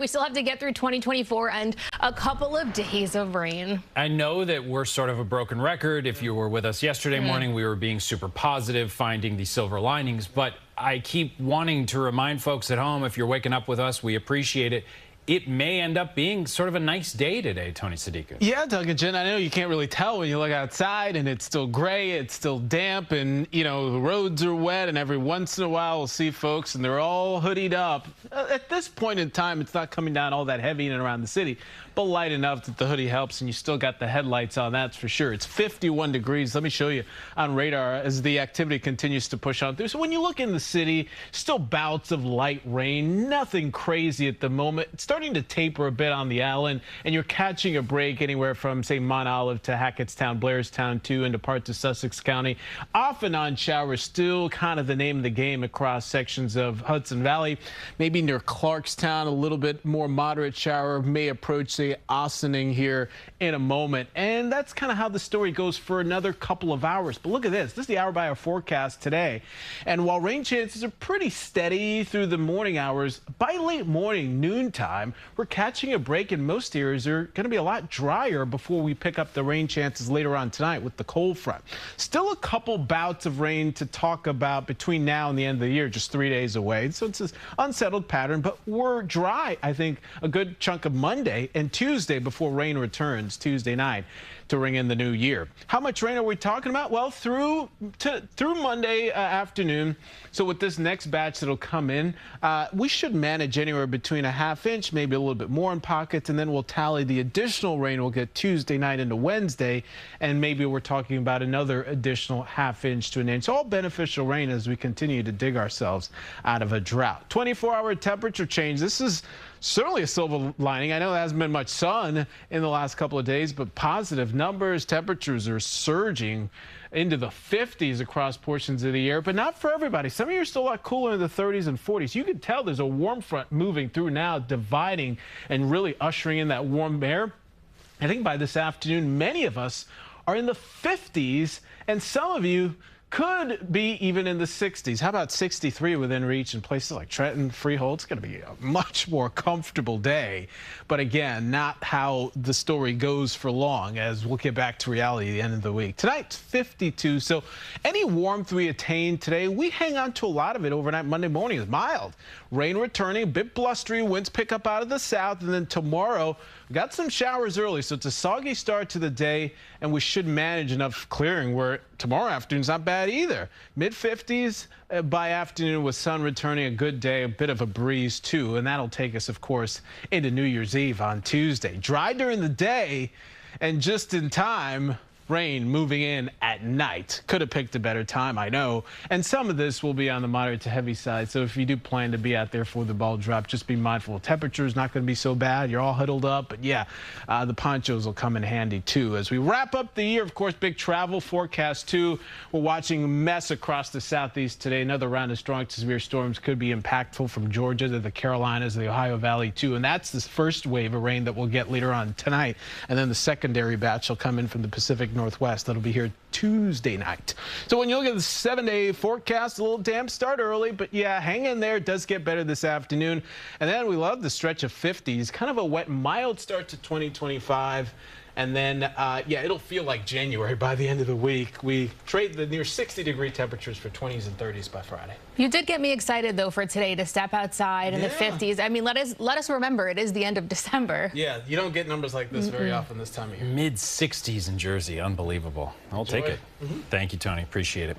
We still have to get through 2024 and a couple of days of rain. I know that we're sort of a broken record. If you were with us yesterday morning, we were being super positive, finding the silver linings. But I keep wanting to remind folks at home, if you're waking up with us, we appreciate it. It may end up being sort of a nice day today, Tony Sadiku. Yeah, Doug and Jen, I know you can't really tell when you look outside and it's still gray, it's still damp, and, you know, the roads are wet, and every once in a while we'll see folks and they're all hoodied up. At this point in time, it's not coming down all that heavy in and around the city, but light enough that the hoodie helps, and you still got the headlights on, that's for sure. It's 51 degrees. Let me show you on radar as the activity continues to push on through. So when you look in the city, still bouts of light rain, nothing crazy at the moment. It's starting to taper a bit on the island, and you're catching a break anywhere from, say, Mont Olive to Hackettstown, Blairstown, too, into parts of Sussex County. Off and on showers, still kind of the name of the game across sections of Hudson Valley. Maybe near Clarkstown, a little bit more moderate shower may approach, say, Ossining here in a moment. And that's kind of how the story goes for another couple of hours. But look at this. This is the hour-by-hour forecast today. And while rain chances are pretty steady through the morning hours, by late morning, noontime, we're catching a break, and most areas are going to be a lot drier before we pick up the rain chances later on tonight with the cold front. Still a couple bouts of rain to talk about between now and the end of the year, just 3 days away. So it's an unsettled pattern, but we're dry, I think, a good chunk of Monday and Tuesday before rain returns Tuesday night to ring in the new year. How much rain are we talking about? Well, through Monday afternoon. So with this next batch that'll come in, we should manage anywhere between a half inch, maybe a little bit more in pockets, and then we'll tally the additional rain we'll get Tuesday night into Wednesday, and maybe we're talking about another additional half inch to an inch. All beneficial rain as we continue to dig ourselves out of a drought. 24-hour temperature change. This is certainly a silver lining. I know there hasn't been much sun in the last couple of days, but positive numbers. Temperatures are surging into the 50s across portions of the year, but not for everybody. Some of you are still a lot cooler in the 30s and 40s. You can tell there's a warm front moving through now, dividing and really ushering in that warm air. I think by this afternoon, many of us are in the 50s, and some of you could be even in the 60s. How about 63 within reach in places like Trenton, Freehold? It's going to be a much more comfortable day. But again, not how the story goes for long, as we'll get back to reality at the end of the week. Tonight's 52. So any warmth we attain today, we hang on to a lot of it overnight. Monday morning is mild. Rain returning, a bit blustery, winds pick up out of the south. And then tomorrow, we got some showers early. So it's a soggy start to the day, and we should manage enough clearing where tomorrow afternoon's not bad either. Mid-50s by afternoon with sun returning, a good day, a bit of a breeze too, and that'll take us, of course, into New Year's Eve on Tuesday. Dry during the day, and just in time, rain moving in at night. Could have picked a better time, I know. And some of this will be on the moderate to heavy side. So if you do plan to be out there for the ball drop, just be mindful. Temperature is not going to be so bad. You're all huddled up. But yeah, the ponchos will come in handy too. As we wrap up the year, of course, big travel forecast too. We're watching a mess across the southeast today. Another round of strong to severe storms could be impactful from Georgia to the Carolinas, the Ohio Valley too. And that's the first wave of rain that we'll get later on tonight. And then the secondary batch will come in from the Pacific Northwest. That'll be here Tuesday night. So when you look at the 7-day forecast, a little damp start early, but yeah, hang in there. It does get better this afternoon. And then we love the stretch of 50s, kind of a wet, mild start to 2025. And then, yeah, it'll feel like January by the end of the week. We trade the near 60-degree temperatures for 20s and 30s by Friday. You did get me excited, though, for today to step outside in the 50s. I mean, let us remember it is the end of December. Yeah, you don't get numbers like this very often this time of year. Mid-60s in Jersey. Unbelievable. I'll take it. Thank you, Tony. Appreciate it.